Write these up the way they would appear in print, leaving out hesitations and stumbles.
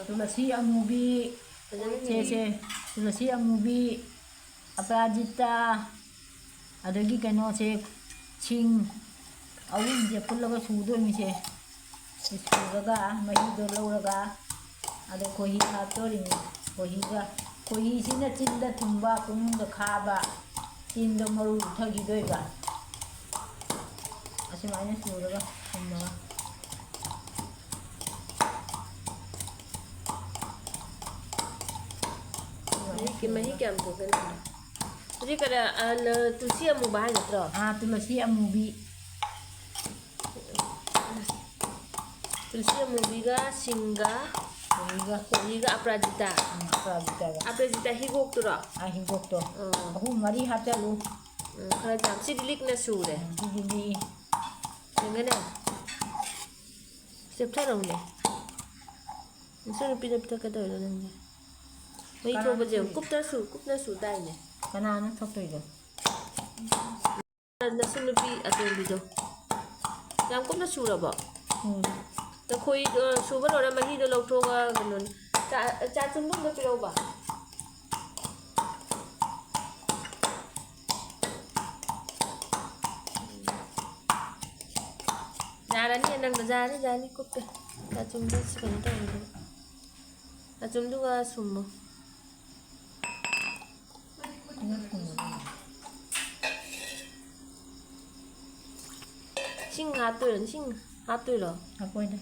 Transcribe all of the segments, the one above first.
ꯇꯨꯂꯁꯤ ꯑꯃꯨꯕꯤ ꯁꯦ ꯇꯨꯂꯁꯤ ꯑꯃꯨꯕꯤ ꯑꯄꯔꯥꯖꯤꯇꯥ ꯑꯗꯒꯤ ꯀꯩꯅꯣꯁꯦ ꯁꯤꯡ ꯑꯍꯨꯝꯁꯦ ꯐꯨꯠꯂꯒ ꯁꯨꯗꯣꯏꯅꯤꯁꯦ ꯁꯨꯔꯒ ꯃꯍꯤꯗꯣ ꯂꯧꯔꯒ ꯑꯗ ꯈꯣꯏꯍꯤ ꯍꯥꯞꯇꯣꯔꯤꯅꯤ ꯈꯣꯏꯍꯤꯁꯤꯅ ꯆꯤꯟꯗ ꯊꯨꯝꯕ ꯈꯣꯡꯗ ꯈꯥꯕ ꯆꯤꯟꯗꯣ ꯃꯔꯨ ꯎꯊꯈꯤꯗꯣꯏꯕ ꯑꯁꯨꯃꯥꯏꯅ ꯁꯨꯔꯒ ꯊꯝꯃꯒ ꯃꯍꯤ ꯀꯌꯥꯝ ꯊꯣꯛꯀꯅꯤ ꯍꯧꯖꯤꯛ ꯀꯔ ꯇꯨꯂꯁꯤ ꯑꯃꯨꯕ ꯍꯥꯏ ꯅꯠꯇ꯭ꯔꯣ ꯇꯨꯂꯁꯤ ꯑꯃꯨꯕꯤ ꯇꯨꯂꯁꯤ ꯑꯃꯨꯕꯤꯒ ꯁꯤꯡꯒ ꯈꯣꯏꯍꯤꯒ ꯑꯄꯔꯥꯖꯤꯇꯥ ꯍꯤꯒꯣꯛꯇꯨꯔꯣ ꯍꯤꯒꯣꯛꯇꯣ ꯑꯍꯨꯝ ꯃꯔꯤ ꯍꯥꯞꯆꯜꯂꯨ ꯈꯔ ꯌꯥꯝ ꯁꯤꯗꯤ ꯂꯤꯛꯅ ꯁꯨꯔꯦ ꯁꯤꯗꯤ ꯌꯦꯡꯒꯅꯦ ꯆꯦꯞꯊꯔꯛꯎꯅꯦ ꯅꯁꯨ ꯅꯨꯄꯤꯗ ꯄꯤꯊꯛꯀꯗꯧꯔꯣ ꯅꯪꯁꯦ ꯃꯩ ꯊꯣꯛꯄꯁꯦ ꯀꯨꯞꯅ ꯁꯨ ꯇꯥꯏꯅꯦ ꯀꯅꯥꯅ ꯊꯣꯛꯇꯣꯏꯗꯣ ꯅꯁꯨ ꯅꯨꯄꯤ ꯑꯇꯣꯝꯕꯤꯗꯣ ꯌꯥꯝ ꯀꯨꯞꯅ ꯁꯨꯔꯕꯣ ꯈꯣꯏꯗꯣ ꯁꯨꯕ ꯂꯣꯏꯔ ꯃꯍꯤꯗꯣ ꯂꯧꯊꯣꯛꯑꯒ ꯀꯩꯅꯣ ꯆꯥ ꯆꯨꯝꯕꯨꯝꯗ ꯄꯤꯔꯧꯕ ꯌꯥꯔꯅꯤ ꯅꯪꯅ ꯌꯥꯔꯅꯤ ꯀꯨꯞꯄꯦ ꯆꯥꯆꯨꯝꯗ ꯀꯩꯅꯣ ꯇꯧꯕꯗꯣ ꯆꯥꯆꯨꯝꯗꯨꯒ ꯁꯨꯝꯃꯣ ꯏꯁꯤꯡ ꯍꯥꯞꯇꯣꯏꯔꯣ ꯍꯥꯞꯄꯣꯏꯗ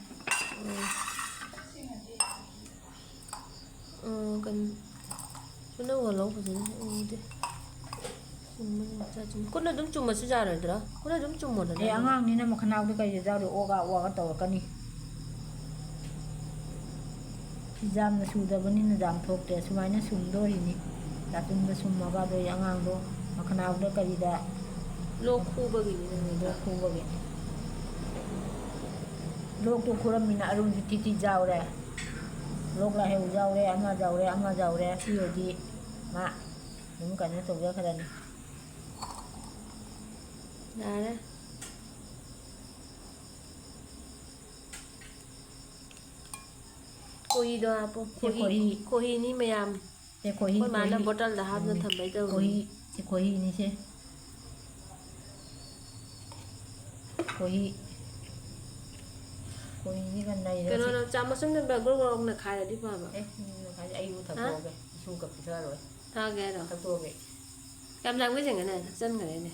ꯀꯩꯅꯣ ꯁꯨꯅꯧꯒ ꯂꯧ ꯐꯖꯅ ꯎꯗꯦ ꯈꯨꯠꯅ ꯑꯗꯨꯝ ꯆꯨꯝꯃꯁꯨ ꯌꯥꯔꯣꯏꯗ꯭ꯔꯥ ꯈꯨꯠꯅ ꯑꯗꯨꯝ ꯆꯨꯝꯃꯣꯗꯅ ꯑꯉꯥꯡꯅꯤꯅ ꯃꯈꯅꯥꯎꯗ ꯀꯩꯗ ꯌꯥꯎꯔꯦ ꯑꯣꯒ ꯇꯧꯔꯛꯀꯅꯤ ꯌꯥꯝꯅ ꯁꯨꯗꯕꯅꯤꯅ ꯌꯥꯝ ꯊꯣꯛꯇꯦ ꯁꯨꯃꯥꯏꯅ ꯁꯨꯝꯗꯣꯔꯤꯅꯤ ꯆꯥꯆꯨꯝꯗ ꯁꯨꯝꯃꯒ ꯑꯗꯩ ꯑꯉꯥꯡꯗꯣ ꯃꯈꯅꯥꯎꯗ ꯀꯔꯤꯗ ꯂꯣꯛ ꯈꯨꯕꯒꯤꯅꯤ ꯂꯣꯛ ꯈꯨꯕꯒꯤ ꯂꯣꯛꯇꯨ ꯈꯨꯔꯝꯃꯤꯅ ꯑꯔꯨꯝꯁꯨ ꯊꯤ ꯌꯥꯎꯔꯦ ꯂꯣꯛ ꯂꯥꯏꯍꯧ ꯌꯥꯎꯔꯦ ꯑꯃ ꯌꯥꯎꯔꯦ ꯁꯤ ꯑꯣꯏꯗꯤ ꯃꯥ ꯑꯗꯨꯝ ꯀꯩꯅꯣ ꯇꯧꯖꯈ꯭ꯔꯅꯤ ꯌꯥꯔꯦ ꯈꯣꯏꯍꯤꯗꯣ ꯍꯥꯞꯄꯣ ꯈꯣꯏꯍꯤꯅꯤ ꯃꯌꯥꯝ ꯑꯩꯈꯣꯏ ꯃꯥꯅ ꯕꯣꯇꯜꯗ ꯍꯥꯞꯅ ꯊꯝꯕꯩ ꯇꯧꯕꯅꯤ ꯈꯣꯏꯍꯤꯅꯤꯁꯦ ꯈꯣꯏꯍꯤꯁꯤꯒ ꯅꯩꯔꯒ ꯀꯩꯅꯣ ꯆꯥꯃꯁꯨꯝꯗ ꯒ꯭ꯔꯣꯛꯅ ꯈꯥꯏꯔꯗꯤ ꯐꯕ ꯑꯩꯕꯨ ꯊꯛꯇꯣꯛꯑꯒꯦ ꯏꯁꯨꯒ ꯄꯤꯊꯛꯑꯔꯣꯏ ꯊꯛꯑꯒꯦ ꯍꯥꯏꯔꯣ ꯊꯛꯇꯣꯛꯑꯒꯦ ꯌꯥꯝ ꯂꯥꯡꯕꯤꯁꯤꯡꯒꯅꯦ ꯊꯛꯆꯟꯈ꯭ꯔꯦꯅꯦ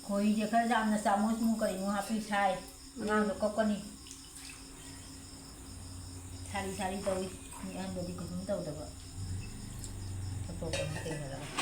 ꯈꯣꯏꯍꯤꯁꯦ ꯈꯔ ꯌꯥꯝꯅ ꯆꯥꯃꯁꯃꯨꯛ ꯀꯔꯤꯅꯣ ꯍꯥꯞꯄꯤ ꯁꯥꯏ ꯑꯉꯥꯡꯗꯣ ꯀꯞꯀꯅꯤ ꯁꯥꯔꯤ ꯇꯧꯏ ꯃꯤ ꯑꯍꯟꯗꯗꯤ ꯀꯩꯁꯨꯝ ꯇꯧꯗꯕ ꯊꯛꯇꯣꯛꯄꯅꯤ ꯇꯦꯡꯅꯔꯒ